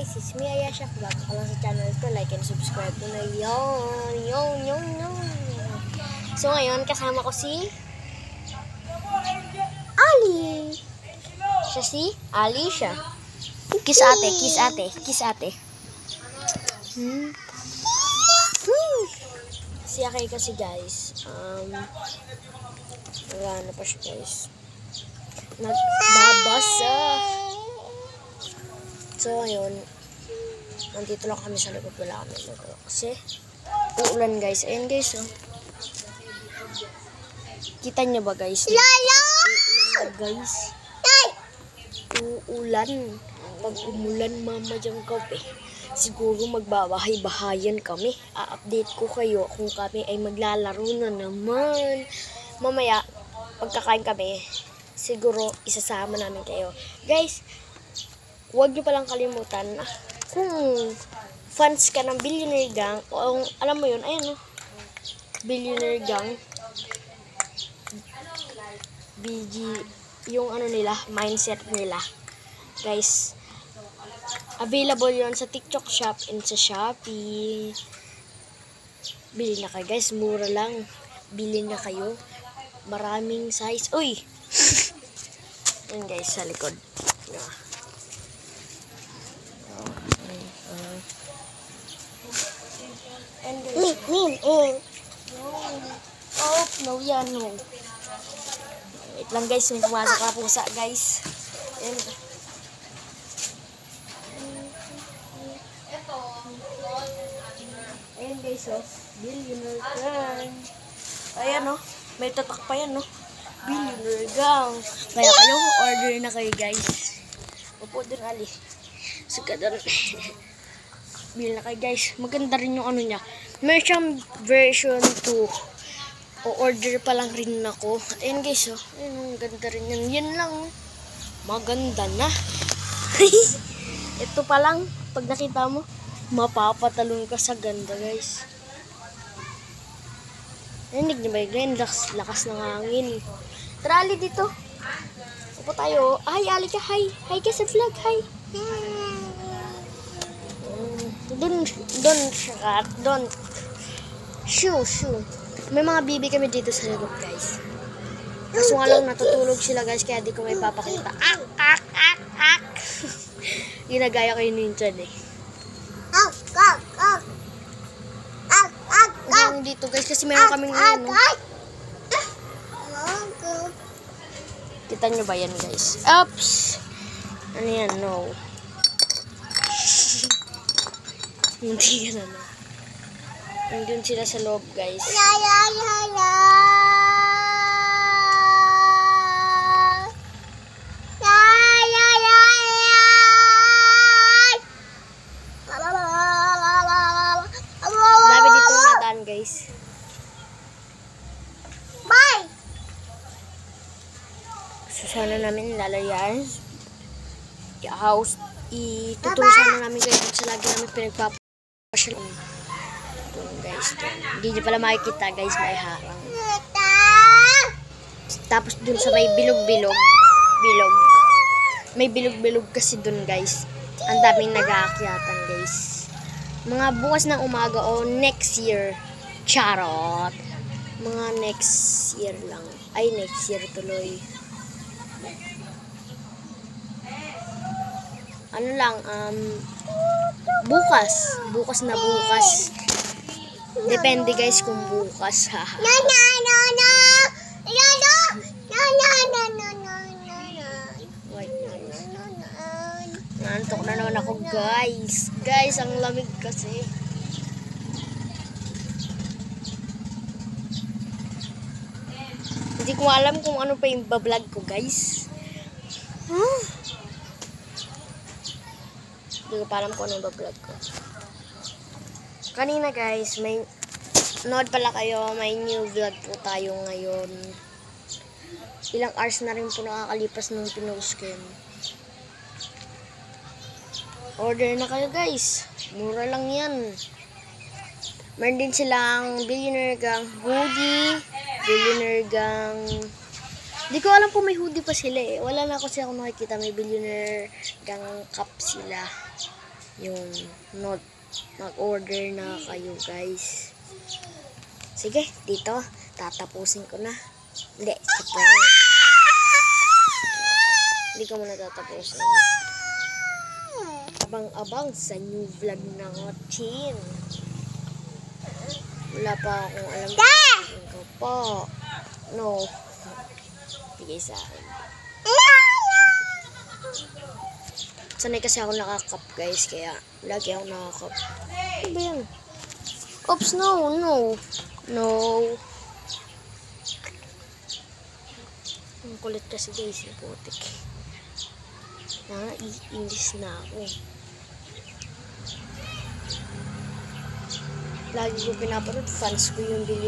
guys, it's me Ayasha Vlog. Kung lang sa channel ko, like and subscribe ko na yon. So ngayon, kasama ko si Ali. Siya si Ali siya. Kiss ate, kiss ate, kiss ate. Si Akay kasi guys, wala na pa siya guys. Nagbabasa. So, ayun. Nandito lang kami sa likod. Wala kami nagawa. Kasi, uulan guys. Ayun guys, oh. Kita niyo ba guys? Lala! Uulan na guys. Uulan. Pag umulan mamayang gabi, siguro magbabahay-bahayan kami. A-update ko kayo kung kami ay maglalaro na naman. Mamaya, pagkakain kami, siguro isasama namin kayo. Guys, huwag nyo palang kalimutan kung fans ka ng Billionaire Gang, o alam mo yun, ayan o, Billionaire Gang, BG, yung ano nila, mindset nila. Guys, available yon sa TikTok shop and sa Shopee. Bili na kayo guys, mura lang. Bili na kayo. Maraming size. Uy! Yan guys, sa likod. And oh, no yan, no. Wait lang guys, may pumasok na pusa guys. And ayan guys, oh. Billionaire Gang. Ayan, oh. May tatak pa yan, oh. Billionaire Gang. Kaya kayo, order na kayo guys. Upo din, Ali. Sika doon. Bili na kayo guys. Maganda rin yung ano niya. May siyang version 2. O-order pa lang rin ako. Ayan guys, oh. Ayan, ganda rin yan. Yan lang. Maganda na. Ito pa lang. Pag nakita mo, mapapatalon ka sa ganda guys. Narinig niyo ba yun? Lakas ng hangin. Tara, Ali, dito. Upo tayo. Ay, Ali ka. Hi. Hi ka sa vlog. Hi. Doon. Shoo. May mga bibi kami dito sa likod guys. Kaso nga lang natutulog sila guys, kaya di ko may papakita. Ak. Ginagaya ko yung ninja eh. Dito guys, kasi meron kaming ano. Kita nyo ba yan guys? Oops! Ano yan? No. Hindi ka na. Nandun sila sa loob guys. Dami dito nadaan guys. Bye! So sana namin lalayan. Itutulong sana namin kayo sa lagi namin pinagpapasyal. Doon guys. Hindi nyo pala makikita guys, may harang. Tapos dun sa may bilog. May bilog kasi dun guys. Ang daming nag-aakyatan guys. Mga bukas ng umaga o next year. Charot. Mga next year lang. Ay, next year tuloy. Ano lang, bukas. Bukas na bukas. Depende guys kung bukas. Nantok na naman ako guys. Guys, ang lamig kasi. Hindi ko alam kung ano pa yung bablog ko guys. Hindi ko pa alam kung ano yung bablog ko. Kanina guys, may nood pala kayo, may new vlog po tayo ngayon. Ilang hours na rin po nakakalipas nung pinost ko yun. Order na kayo guys. Mura lang yan. Meron din silang Billionaire Gang hoodie, Billionaire Gang. Di ko alam kung may hoodie pa sila eh. Wala na kasi ako nakikita, may Billionaire Gang cup sila. yung mag-order na kayo guys. Sige, dito tatapusin ko na. Hindi, surprise. Hindi ko muna tatapusin. Abang-abang sa new vlog ng Chin. Wala pa akong alam ko po. No. Bigay sa akin. Sanay kasi ako nakakap guys, kaya lagi ako nakakap. Ano ba yan? Oops, no. Ang kulit kasi guys, yung putik. Naiinis na ako. Lagi ko pinapanood, fans ko yung video.